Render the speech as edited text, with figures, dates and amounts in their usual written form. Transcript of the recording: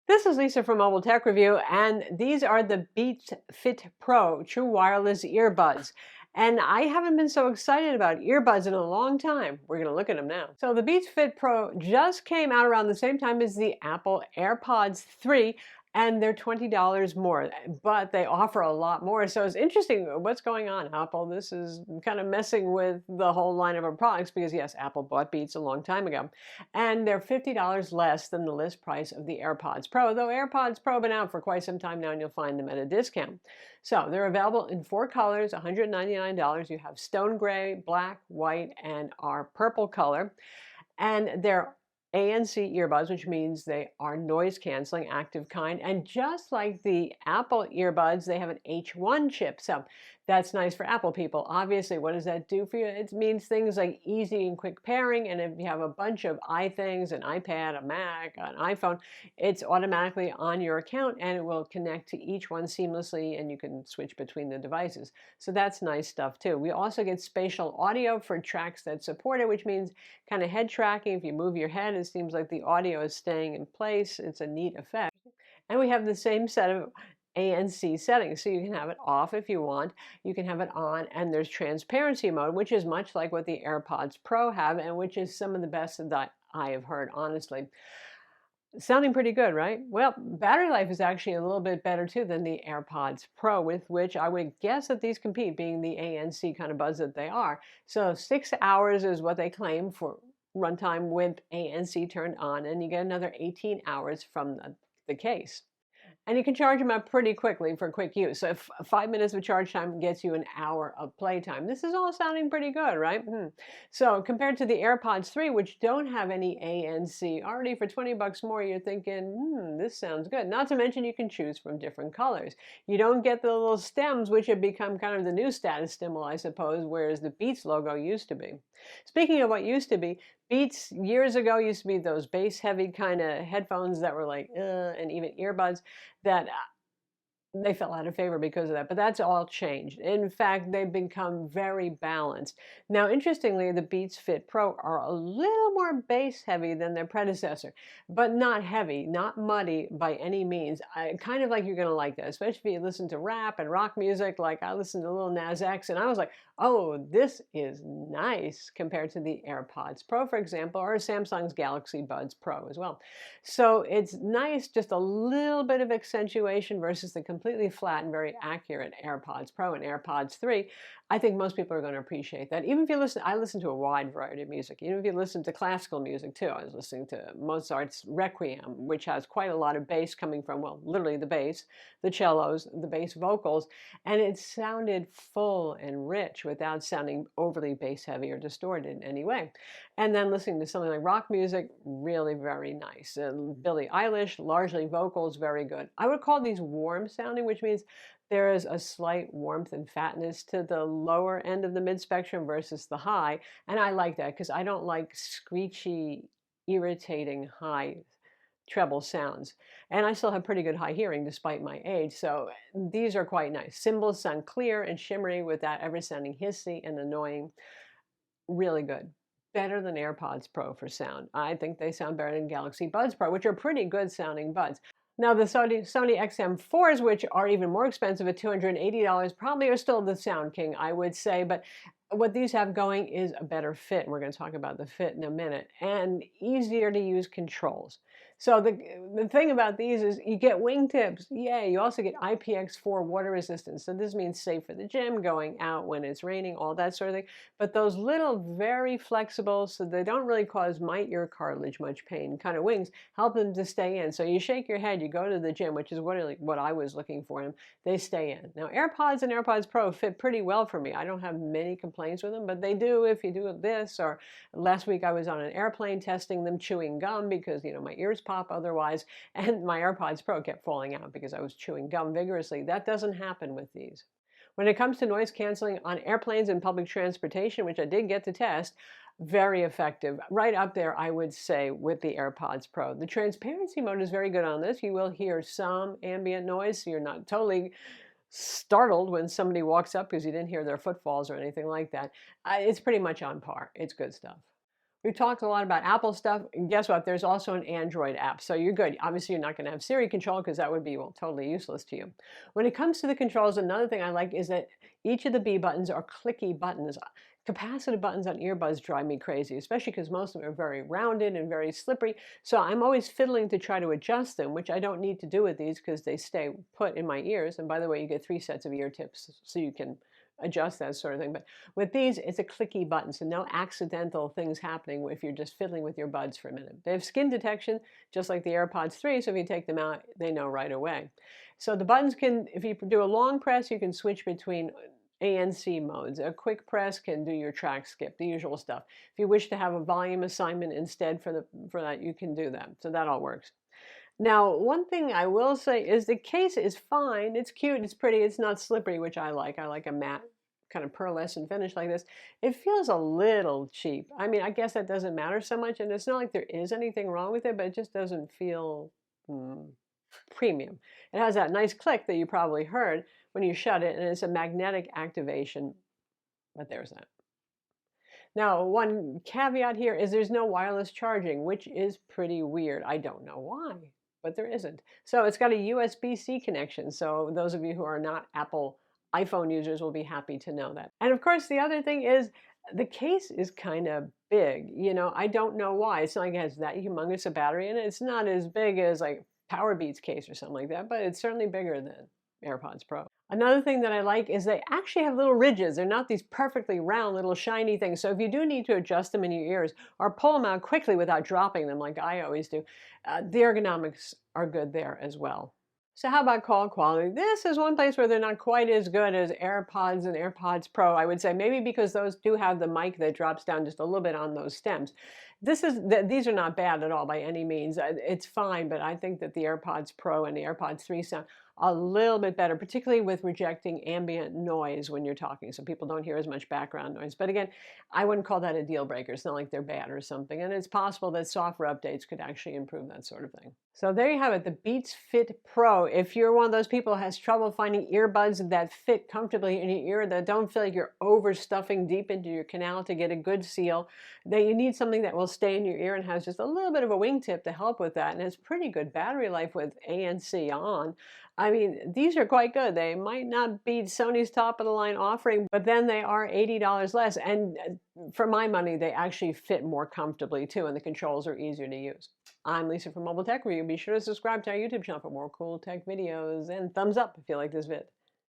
This is Lisa from Mobile Tech Review, and these are the Beats Fit Pro True Wireless Earbuds. And I haven't been so excited about earbuds in a long time. We're going to look at them now. So the Beats Fit Pro just came out around the same time as the Apple AirPods 3, and they're $20 more, but they offer a lot more. So it's interesting what's going on, Apple. This is kind of messing with the whole line of our products because, yes, Apple bought Beats a long time ago. And they're $50 less than the list price of the AirPods Pro, though AirPods Pro have been out for quite some time now, and you'll find them at a discount. So they're available in 4 colors, $199. You have stone gray, black, white, and our purple color. And they're ANC earbuds, which means they are noise canceling, active kind. And just like the Apple earbuds, they have an H1 chip. So that's nice for Apple people. Obviously, what does that do for you? It means things like easy and quick pairing. And if you have a bunch of iThings, an iPad, a Mac, an iPhone, it's automatically on your account and it will connect to each one seamlessly and you can switch between the devices. So that's nice stuff too. We also get spatial audio for tracks that support it, which means kind of head tracking. If you move your head, it seems like the audio is staying in place. It's a neat effect. And we have the same set of ANC settings. So you can have it off if you want, you can have it on, and there's transparency mode, which is much like what the AirPods Pro have, and which is some of the best that I have heard, honestly. Sounding pretty good, right? Well, battery life is actually a little bit better too than the AirPods Pro, with which I would guess that these compete, being the ANC kind of buds that they are. So 6 hours is what they claim for runtime with ANC turned on, and you get another 18 hours from the case. And you can charge them up pretty quickly for quick use. So if 5 minutes of charge time gets you an hour of playtime. This is all sounding pretty good, right? So compared to the AirPods 3, which don't have any ANC, already for 20 bucks more, you're thinking, this sounds good. Not to mention you can choose from different colors. You don't get the little stems, which have become kind of the new status symbol, I suppose, whereas the Beats logo used to be. Speaking of what used to be, Beats years ago used to be those bass-heavy kind of headphones that were like, and even earbuds that they fell out of favor because of that, but that's all changed. In fact, they've become very balanced. Now, interestingly, the Beats Fit Pro are a little more bass heavy than their predecessor, but not heavy, not muddy by any means. I kind of like you're going to like that, especially if you listen to rap and rock music. Like I listened to Lil Nas X, and I was like, oh, this is nice compared to the AirPods Pro, for example, or Samsung's Galaxy Buds Pro as well. So it's nice, just a little bit of accentuation versus the completely flat and very accurate AirPods Pro and AirPods 3. I think most people are going to appreciate that. Even if you listen, I listen to a wide variety of music. Even if you listen to classical music too. I was listening to Mozart's Requiem, which has quite a lot of bass coming from, well, literally the bass, the cellos, the bass vocals, and it sounded full and rich without sounding overly bass heavy or distorted in any way. And then listening to something like rock music, really very nice. Billie Eilish, largely vocals, very good. I would call these warm sounding, which means there is a slight warmth and fatness to the lower end of the mid-spectrum versus the high. And I like that because I don't like screechy, irritating high treble sounds. And I still have pretty good high hearing despite my age. So these are quite nice. Cymbals sound clear and shimmery without ever sounding hissy and annoying. Really good. Better than AirPods Pro for sound. I think they sound better than Galaxy Buds Pro, which are pretty good sounding buds. Now the Sony XM4s, which are even more expensive at $280, probably are still the sound king, I would say. But what these have going is a better fit. We're going to talk about the fit in a minute, and easier to use controls. So the thing about these is you get wingtips. Yay. You also get IPX4 water resistance. So this means safe for the gym, going out when it's raining, all that sort of thing. But those little, very flexible, so they don't really cause my ear cartilage much pain, kind of wings, help them to stay in. So you shake your head, you go to the gym, which is what I was looking for them. They stay in. Now AirPods and AirPods Pro fit pretty well for me. I don't have many complaints with them, but they do if you do this. Or last week I was on an airplane testing them, chewing gum because, my ears pop otherwise, and my AirPods Pro kept falling out because I was chewing gum vigorously. That doesn't happen with these. When it comes to noise canceling on airplanes and public transportation, which I did get to test, very effective. Right up there, I would say, with the AirPods Pro. The transparency mode is very good on this. You will hear some ambient noise, so you're not totally startled when somebody walks up because you didn't hear their footfalls or anything like that. It's pretty much on par. It's good stuff. We talked a lot about Apple stuff, and guess what? There's also an Android app, so you're good. Obviously, you're not going to have Siri control because that would be, well, totally useless to you. When it comes to the controls, another thing I like is that each of the B buttons are clicky buttons. Capacitive buttons on earbuds drive me crazy, especially because most of them are very rounded and very slippery. So I'm always fiddling to try to adjust them, which I don't need to do with these because they stay put in my ears. And by the way, you get 3 sets of ear tips so you can adjust that sort of thing. But with these, it's a clicky button, so no accidental things happening if you're just fiddling with your buds for a minute. They have skin detection, just like the AirPods 3, so if you take them out, they know right away. So the buttons can, if you do a long press, you can switch between A and C modes. A quick press can do your track skip, the usual stuff. If you wish to have a volume assignment instead for that, you can do that. So that all works. Now, one thing I will say is the case is fine. It's cute, it's pretty, it's not slippery, which I like. I like a matte kind of pearlescent finish like this. It feels a little cheap. I mean, I guess that doesn't matter so much, and it's not like there is anything wrong with it, but it just doesn't feel premium. It has that nice click that you probably heard when you shut it, and it's a magnetic activation, but there's that. Now, one caveat here is there's no wireless charging, which is pretty weird. I don't know why, but there isn't. So it's got a USB-C connection. So those of you who are not Apple iPhone users will be happy to know that. And of course, the other thing is the case is kind of big. You know, I don't know why. It's not like it has that humongous a battery in it. It's not as big as like Powerbeats case or something like that, but it's certainly bigger than AirPods Pro. Another thing that I like is they actually have little ridges. They're not these perfectly round little shiny things. So if you do need to adjust them in your ears or pull them out quickly without dropping them like I always do, the ergonomics are good there as well. So how about call quality? This is one place where they're not quite as good as AirPods and AirPods Pro, I would say. Maybe because those do have the mic that drops down just a little bit on those stems. These are not bad at all by any means. It's fine, but I think that the AirPods Pro and the AirPods 3 sound a little bit better, particularly with rejecting ambient noise when you're talking, so people don't hear as much background noise. But again, I wouldn't call that a deal breaker. It's not like they're bad or something, and it's possible that software updates could actually improve that sort of thing. So there you have it, the Beats Fit Pro. If you're one of those people who has trouble finding earbuds that fit comfortably in your ear, that don't feel like you're overstuffing deep into your canal to get a good seal, that you need something that will stay in your ear and has just a little bit of a wingtip to help with that, and has pretty good battery life with ANC on. I mean, these are quite good. They might not be Sony's top of the line offering, but then they are $80 less. And for my money, they actually fit more comfortably too, and the controls are easier to use. I'm Lisa from Mobile Tech Review. Be sure to subscribe to our YouTube channel for more cool tech videos, and thumbs up if you like this vid.